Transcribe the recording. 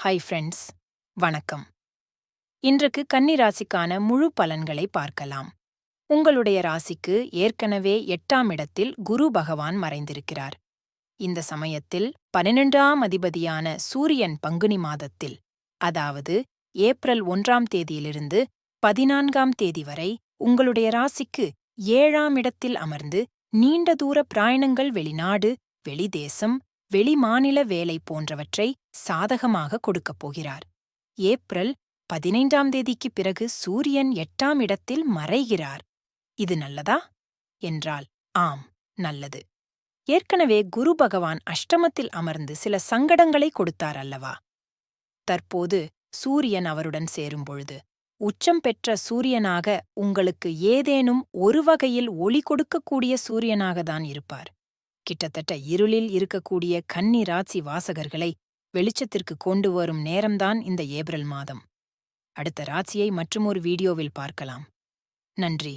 Hi friends, வணக்கம். இன்றைக்கு கன்னி ராசிக்கான முழு பலன்களை பார்க்கலாம். உங்களுடைய ராசிக்கு ஏற்கனவே 8ஆம் இடத்தில் குரு பகவான் மறைந்திருக்கிறார். இந்த சமயத்தில் 12ஆம் அதிபதியான சூரியன் பங்குனி மாதத்தில், அதாவது ஏப்ரல் 1ஆம் தேதியிலிருந்து 14ஆம் தேதி வரை உங்களுடைய ராசிக்கு 7ஆம் இடத்தில் அமர்ந்து நீண்ட தூர பிரயாணங்கள், வெளிநாடு, வெளிதேசம், வெளிமாநில வேலை போன்றவற்றை சாதகமாக கொடுக்கப் போகிறார். ஏப்ரல் 15ஆம் தேதிக்குப் பிறகு சூரியன் 8ஆம் இடத்தில் மறைகிறார். இது நல்லதா என்றால் ஆம், நல்லது. ஏற்கனவே குரு பகவான் அஷ்டமத்தில் அமர்ந்து சில சங்கடங்களை கொடுத்தார் அல்லவா? தற்போது சூரியன் அவருடன் சேரும்பொழுது உச்சம் பெற்ற சூரியனாக உங்களுக்கு ஏதேனும் ஒரு வகையில் ஒளி கொடுக்கக்கூடிய சூரியனாகத்தான் இருப்பார். கிட்டத்தட்ட இருளில் இருக்கக்கூடிய கன்னி ராசி வாசகர்களை வெளிச்சத்திற்கு கொண்டு வரும் நேரம்தான் இந்த ஏப்ரல் மாதம். அடுத்த ராசியை மற்றுமொரு வீடியோவில் பார்க்கலாம். நன்றி.